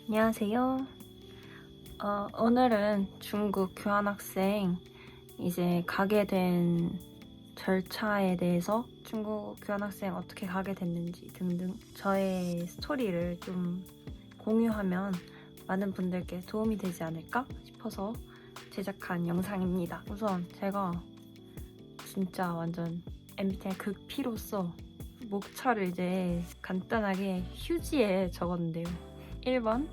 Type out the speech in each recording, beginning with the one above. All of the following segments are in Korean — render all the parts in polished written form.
안녕하세요. 오늘은 중국 교환학생 이제 가게 된 절차에 대해서 중국 교환학생 어떻게 가게 됐는지 등등 저의 스토리를 좀 공유하면 많은 분들께 도움이 되지 않을까 싶어서 제작한 영상입니다. 우선 제가 진짜 완전 MBTI 극P로서 목차를 이제 간단하게 휴지에 적었는데요. 1번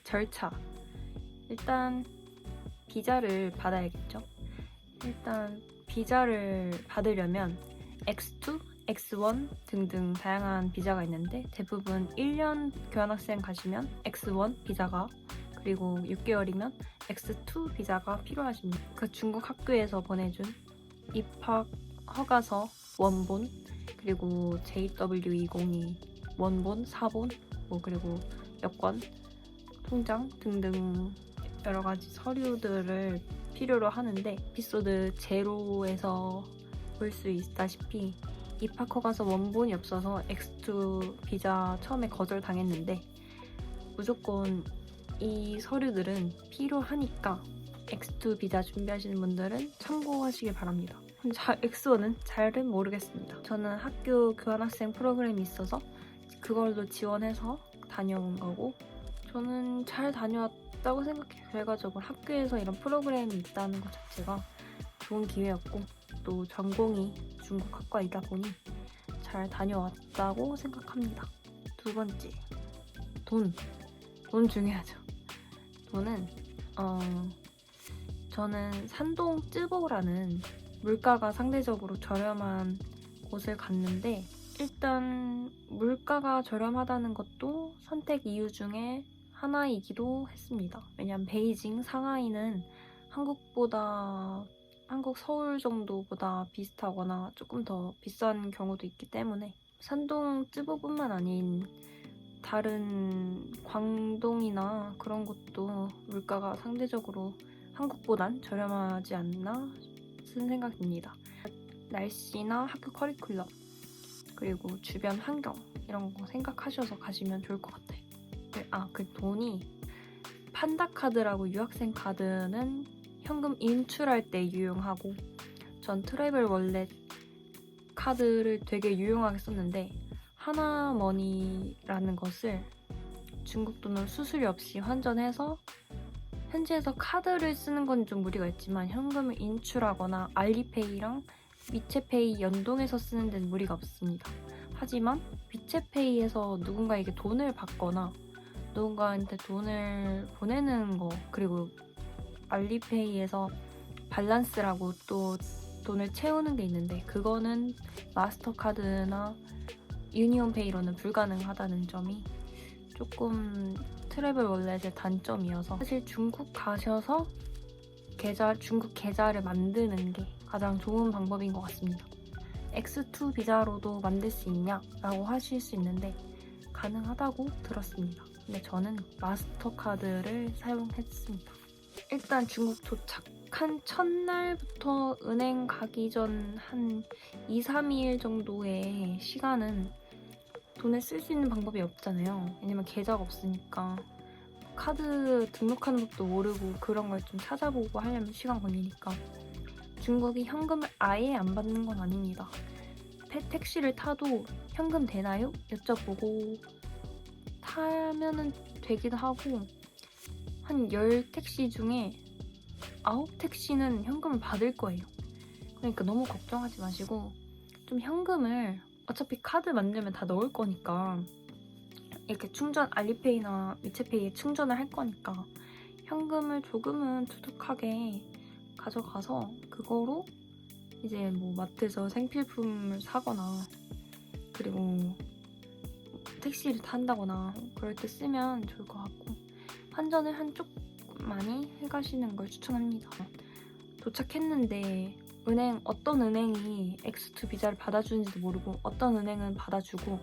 절차. 일단 비자를 받아야겠죠. 일단 비자를 받으려면 X2, X1 등등 다양한 비자가 있는데 대부분 1년 교환학생 가시면 X1 비자가 그리고 6개월이면 X2 비자가 필요하십니다. 그 중국 학교에서 보내준 입학 허가서 원본 그리고 JW202 원본, 사본 그리고 여권, 통장 등등 여러 가지 서류들을 필요로 하는데 에피소드 제로에서 볼 수 있다시피 입학 허가서 원본이 없어서 X2 비자 처음에 거절당했는데 무조건 이 서류들은 필요하니까 X2 비자 준비하시는 분들은 참고하시길 바랍니다. X1은 잘은 모르겠습니다. 저는 학교 교환학생 프로그램이 있어서 그걸로 지원해서 다녀온 거고 저는 잘 다녀왔다고 생각해요. 결과적으로 학교에서 이런 프로그램이 있다는 것 자체가 좋은 기회였고 또 전공이 중국 학과이다 보니 잘 다녀왔다고 생각합니다. 두 번째, 돈 중요하죠. 돈은 저는 산동 쯔보라는 물가가 상대적으로 저렴한 곳을 갔는데 일단 물가가 저렴하다는 것도 선택 이유 중에 하나이기도 했습니다. 왜냐면 베이징, 상하이는 한국 서울 정도보다 비슷하거나 조금 더 비싼 경우도 있기 때문에 산동 쯔보뿐만 아닌 다른 광동이나 그런 곳도 물가가 상대적으로 한국보단 저렴하지 않나 싶은 생각이 듭니다. 날씨나 학교 커리큘럼 그리고 주변 환경 이런 거 생각하셔서 가시면 좋을 것 같아요. 그 돈이 판다 카드라고 유학생 카드는 현금 인출할 때 유용하고 전 트래블 월렛 카드를 되게 유용하게 썼는데 하나머니라는 것을 중국 돈으로 수수료 없이 환전해서 현지에서 카드를 쓰는 건 좀 무리가 있지만 현금을 인출하거나 알리페이랑 위챗페이 연동해서 쓰는 데는 무리가 없습니다. 하지만 위챗페이에서 누군가에게 돈을 받거나 누군가한테 돈을 보내는 거 그리고 알리페이에서 밸런스라고 또 돈을 채우는 게 있는데 그거는 마스터카드나 유니온페이로는 불가능하다는 점이 조금 트래블 월렛의 단점이어서 사실 중국 가셔서 중국 계좌를 만드는 게 가장 좋은 방법인 것 같습니다. X2 비자로도 만들 수 있냐? 라고 하실 수 있는데 가능하다고 들었습니다. 근데 저는 마스터카드를 사용했습니다. 일단 중국 도착한 첫날부터 은행 가기 전 한 2, 3일 정도의 시간은 돈을 쓸 수 있는 방법이 없잖아요. 왜냐면 계좌가 없으니까 카드 등록하는 법도 모르고 그런 걸 좀 찾아보고 하려면 시간 걸리니까 중국이 현금을 아예 안 받는 건 아닙니다. 택시를 타도 현금 되나요? 여쭤보고 타면은 되기도 하고 한 10택시 중에 9택시는 현금을 받을 거예요. 그러니까 너무 걱정하지 마시고 좀 현금을 어차피 카드 만들면 다 넣을 거니까 이렇게 알리페이나 위챗페이에 충전을 할 거니까 현금을 조금은 두둑하게 가져가서 그거로 이제 마트에서 생필품을 사거나 그리고 택시를 탄다거나 그럴 때 쓰면 좋을 것 같고 환전을 한쪽 많이 해가시는 걸 추천합니다. 도착했는데 어떤 은행이 X2 비자를 받아주는지도 모르고 어떤 은행은 받아주고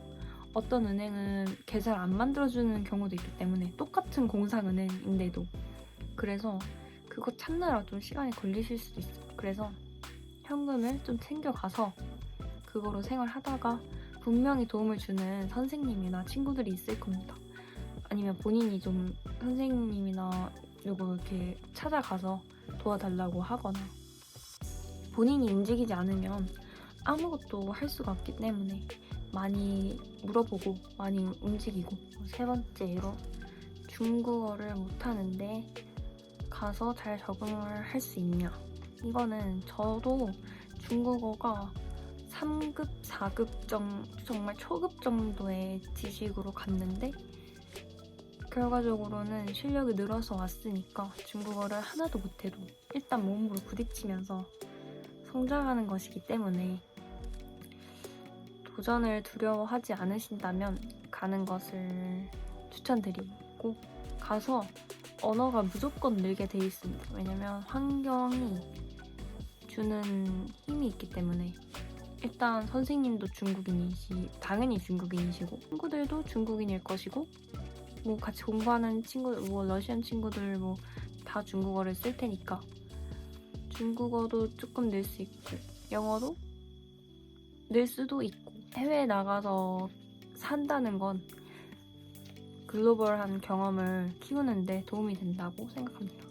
어떤 은행은 계좌를 안 만들어주는 경우도 있기 때문에 똑같은 공상은행인데도 그래서 그거 찾느라 좀 시간이 걸리실 수도 있어요. 그래서 현금을 좀 챙겨가서 그거로 생활하다가 분명히 도움을 주는 선생님이나 친구들이 있을 겁니다. 아니면 본인이 좀 선생님이나 누구 이렇게 찾아가서 도와달라고 하거나 본인이 움직이지 않으면 아무것도 할 수가 없기 때문에 많이 물어보고 많이 움직이고 세 번째로 중국어를 못하는데 가서 잘 적응을 할 수 있냐 이거는 저도 중국어가 3급, 4급 정말 초급 정도의 지식으로 갔는데 결과적으로는 실력이 늘어서 왔으니까 중국어를 하나도 못해도 일단 몸으로 부딪히면서 성장하는 것이기 때문에 도전을 두려워하지 않으신다면 가는 것을 추천드리고 가서 언어가 무조건 늘게 돼 있습니다. 왜냐면 환경이 주는 힘이 있기 때문에 일단 선생님도 당연히 중국인이시고 친구들도 중국인일 것이고 뭐 같이 공부하는 친구들, 뭐 러시안 친구들 뭐 다 중국어를 쓸 테니까 중국어도 조금 늘 수 있고 영어도 늘 수도 있고 해외에 나가서 산다는 건 글로벌한 경험을 키우는데 도움이 된다고 생각합니다.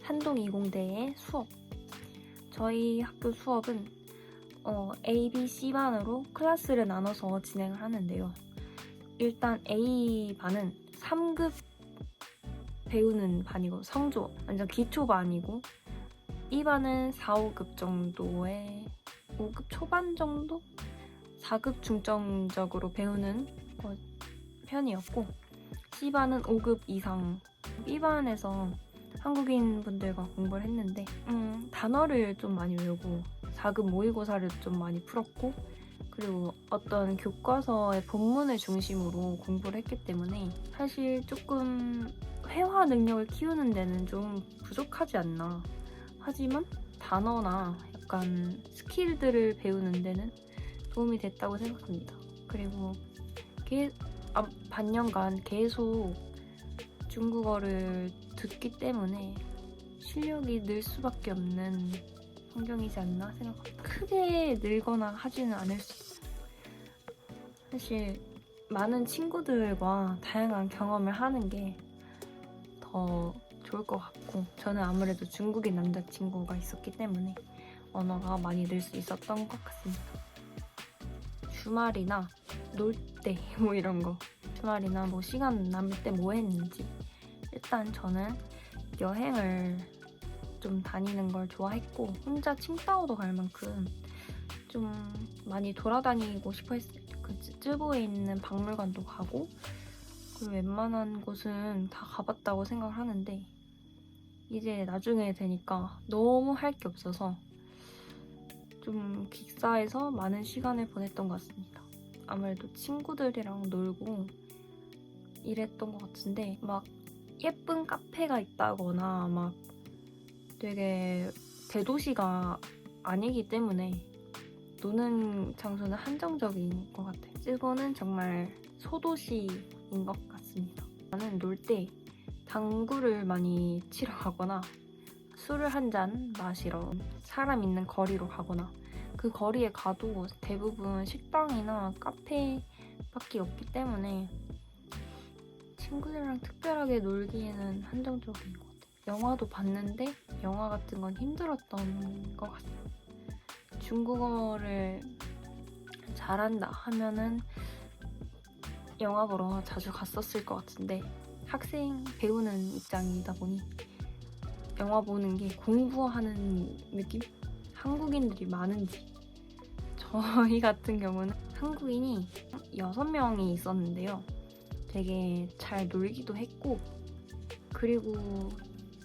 한동20대의 수업. 저희 학교 수업은 A, B, C반으로 클래스를 나눠서 진행을 하는데요. 일단 A반은 3급 배우는 반이고 성조, 완전 기초반이고 B반은 4, 5급 정도의 5급 초반 정도? 4급 중점적으로 배우는 편이었고 C반은 5급 이상 B반에서 한국인 분들과 공부를 했는데 단어를 좀 많이 외우고 4급 모의고사를 좀 많이 풀었고 그리고 어떤 교과서의 본문을 중심으로 공부를 했기 때문에 사실 조금 회화 능력을 키우는 데는 좀 부족하지 않나. 하지만 단어나 약간 스킬들을 배우는 데는 도움이 됐다고 생각합니다. 그리고 반년간 계속 중국어를 듣기 때문에 실력이 늘 수밖에 없는 환경이지 않나 생각합니다. 크게 늘거나 하지는 않을 수 있어요. 사실 많은 친구들과 다양한 경험을 하는 게 더 좋을 것 같고 저는 아무래도 중국인 남자친구가 있었기 때문에 언어가 많이 늘 수 있었던 것 같습니다. 주말이나 놀 때 뭐 이런 거 주말이나 뭐 시간 남을 때 뭐 했는지 일단 저는 여행을 좀 다니는 걸 좋아했고 혼자 칭다오도 갈 만큼 좀 많이 돌아다니고 싶어 했어요. 그 쯔보에 있는 박물관도 가고 그리고 웬만한 곳은 다 가봤다고 생각을 하는데 이제 나중에 되니까 너무 할 게 없어서 좀 기싸해서 많은 시간을 보냈던 것 같습니다. 아무래도 친구들이랑 놀고 이랬던 것 같은데 막 예쁜 카페가 있다거나 막 되게 대도시가 아니기 때문에 노는 장소는 한정적인 것 같아요. 쯔보는 정말 소도시인 것 같습니다. 나는 놀 때 당구를 많이 치러 가거나 술을 한 잔 마시러 사람 있는 거리로 가거나 그 거리에 가도 대부분 식당이나 카페밖에 없기 때문에 친구들이랑 특별하게 놀기에는 한정적인 것 같아요. 영화도 봤는데 영화 같은 건 힘들었던 것 같아요. 중국어를 잘한다 하면은 영화 보러 자주 갔었을 것 같은데 학생 배우는 입장이다 보니 영화 보는 게 공부하는 느낌? 한국인들이 많은지 저희 같은 경우는 한국인이 6명이 있었는데요. 되게 잘 놀기도 했고 그리고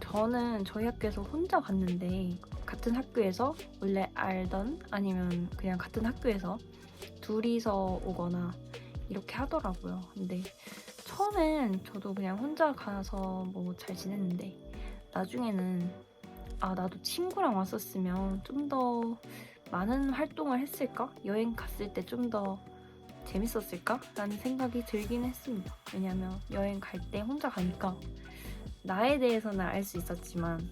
저는 저희 학교에서 혼자 갔는데 같은 학교에서 원래 알던 아니면 그냥 같은 학교에서 둘이서 오거나 이렇게 하더라고요. 근데 처음엔 저도 그냥 혼자 가서 뭐 잘 지냈는데 나중에는 나도 친구랑 왔었으면 좀 더 많은 활동을 했을까? 여행 갔을 때 좀 더 재밌었을까? 라는 생각이 들긴 했습니다. 왜냐면 여행 갈 때 혼자 가니까 나에 대해서는 알 수 있었지만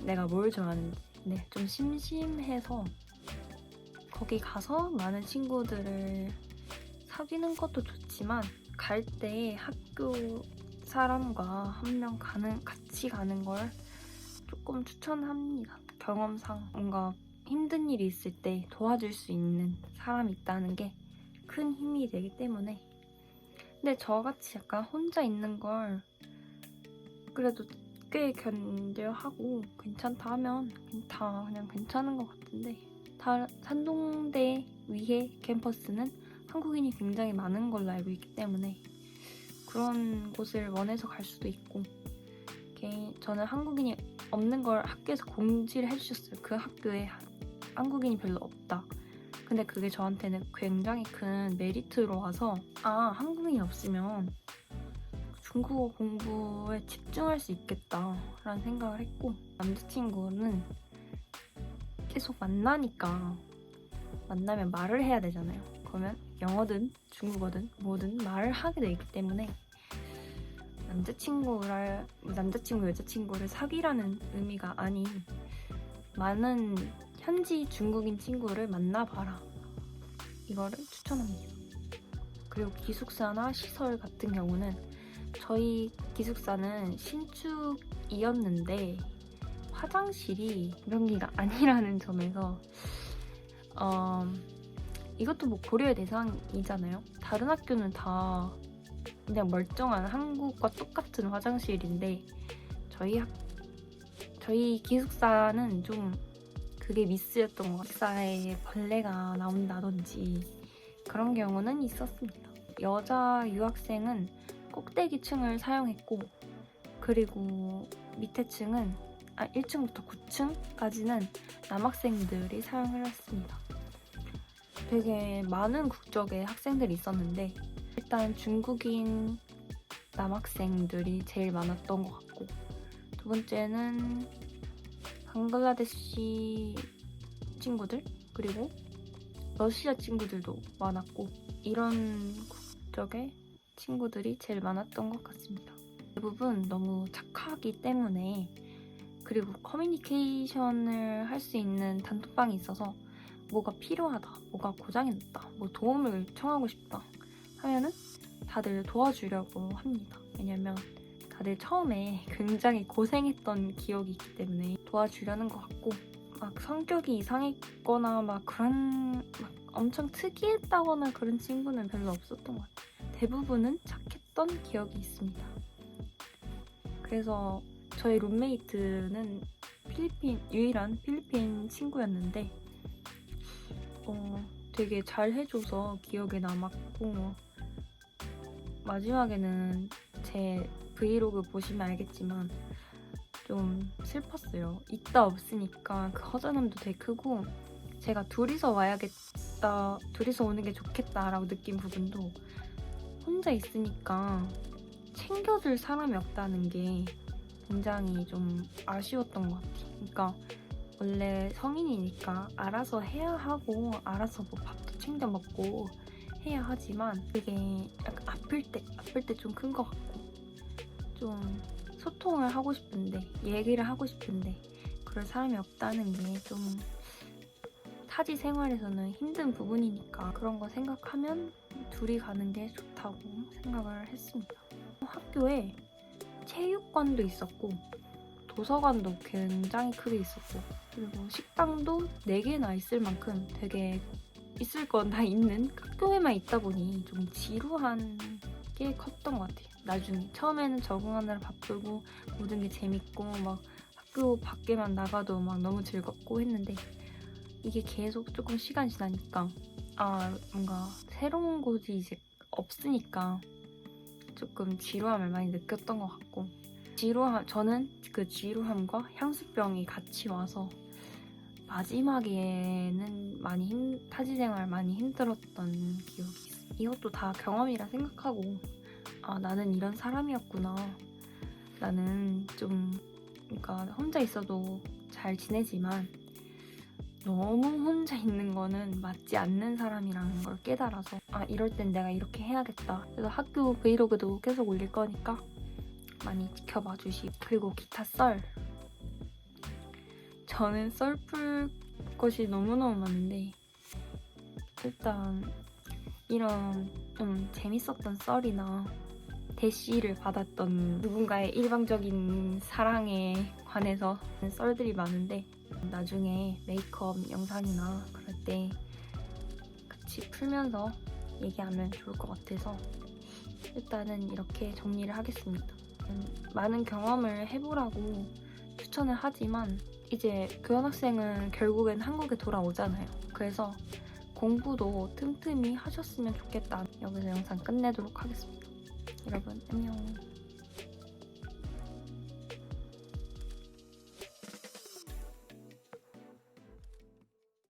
내가 뭘 좋아하는지 좀 심심해서 거기 가서 많은 친구들을 사귀는 것도 좋지만 갈 때 학교 사람과 한 명 같이 가는 걸 조금 추천합니다. 경험상 뭔가 힘든 일이 있을 때 도와줄 수 있는 사람이 있다는 게 큰 힘이 되기 때문에. 근데 저같이 약간 혼자 있는 걸 그래도 꽤 견뎌하고 괜찮다 하면 다 그냥 괜찮은 것 같은데, 산동대 위에 캠퍼스는 한국인이 굉장히 많은 걸로 알고 있기 때문에 그런 곳을 원해서 갈 수도 있고, 저는 한국인이 없는 걸 학교에서 공지를 해주셨어요. 그 학교에 한국인이 별로 없다. 근데 그게 저한테는 굉장히 큰 메리트로 와서 한국인이 없으면 중국어 공부에 집중할 수 있겠다라는 생각을 했고, 남자친구는 계속 만나면 말을 해야 되잖아요. 그러면 영어든 중국어든 뭐든 말을 하게 되기 때문에 남자친구, 여자친구를 사귀라는 의미가 아닌 많은 현지 중국인 친구를 만나봐라. 이거를 추천합니다. 그리고 기숙사나 시설 같은 경우는 저희 기숙사는 신축이었는데 화장실이 변기가 아니라는 점에서 이것도 뭐 고려의 대상이잖아요. 다른 학교는 다 그냥 멀쩡한 한국과 똑같은 화장실인데 저희 기숙사는 좀 그게 미스였던 것 같아요. 기숙사에 벌레가 나온다든지 그런 경우는 있었습니다. 여자 유학생은 꼭대기 층을 사용했고, 그리고 밑에 층은 1층부터 9층까지는 남학생들이 사용을 했습니다. 되게 많은 국적의 학생들이 있었는데 일단 중국인 남학생들이 제일 많았던 것 같고, 두 번째는 방글라데시 친구들, 그리고 러시아 친구들도 많았고, 이런 국적의 친구들이 제일 많았던 것 같습니다. 대부분 너무 착하기 때문에, 그리고 커뮤니케이션을 할 수 있는 단톡방이 있어서 뭐가 필요하다, 뭐가 고장이 났다, 뭐 도움을 청하고 싶다 하면은 다들 도와주려고 합니다. 왜냐면 다들 처음에 굉장히 고생했던 기억이 있기 때문에 도와주려는 것 같고, 성격이 이상했거나 엄청 특이했다거나 그런 친구는 별로 없었던 것 같아요. 대부분은 착했던 기억이 있습니다. 그래서 저희 룸메이트는 유일한 필리핀 친구였는데 되게 잘 해줘서 기억에 남았고, 마지막에는 제 브이로그 보시면 알겠지만 좀 슬펐어요. 있다 없으니까 그 허전함도 되게 크고, 제가 둘이서 오는 게 좋겠다라고 느낀 부분도, 혼자 있으니까 챙겨줄 사람이 없다는 게 굉장히 좀 아쉬웠던 것 같아요. 그러니까 원래 성인이니까 알아서 해야 하고, 알아서 뭐 밥도 챙겨 먹고 해야 하지만, 그게 약간 아플 때 좀 큰 것 같고, 좀 소통을 하고 싶은데, 얘기를 하고 싶은데 그럴 사람이 없다는 게 좀 타지 생활에서는 힘든 부분이니까, 그런 거 생각하면 둘이 가는 게 좋다고 생각을 했습니다. 학교에 체육관도 있었고 도서관도 굉장히 크게 있었고, 그리고 식당도 4개나 있을 만큼 되게 있을 건 다 있는, 학교에만 있다 보니 좀 지루한 게 컸던 것 같아요. 나중에 처음에는 적응하느라 바쁘고 모든 게 재밌고 학교 밖에만 나가도 너무 즐겁고 했는데, 이게 계속 조금 시간 지나니까 뭔가 새로운 곳이 이제 없으니까 조금 지루함을 많이 느꼈던 것 같고, 저는 그 지루함과 향수병이 같이 와서 마지막에는 타지 생활 많이 힘들었던 기억이 있어요. 이것도 다 경험이라 생각하고, 나는 이런 사람이었구나. 나는 그러니까 혼자 있어도 잘 지내지만 너무 혼자 있는 거는 맞지 않는 사람이라는 걸 깨달아서, 이럴 땐 내가 이렇게 해야겠다. 그래서 학교 브이로그도 계속 올릴 거니까 많이 지켜봐 주시고. 그리고 기타 썰. 저는 썰 풀 것이 너무너무 많은데 일단 이런 좀 재밌었던 썰이나 대시를 받았던 누군가의 일방적인 사랑에 관해서 썰들이 많은데 나중에 메이크업 영상이나 그럴 때 같이 풀면서 얘기하면 좋을 것 같아서 일단은 이렇게 정리를 하겠습니다. 많은 경험을 해보라고 추천을 하지만 이제 교환학생은 결국엔 한국에 돌아오잖아요. 그래서 공부도 틈틈이 하셨으면 좋겠다. 여기서 영상 끝내도록 하겠습니다. 여러분 안녕.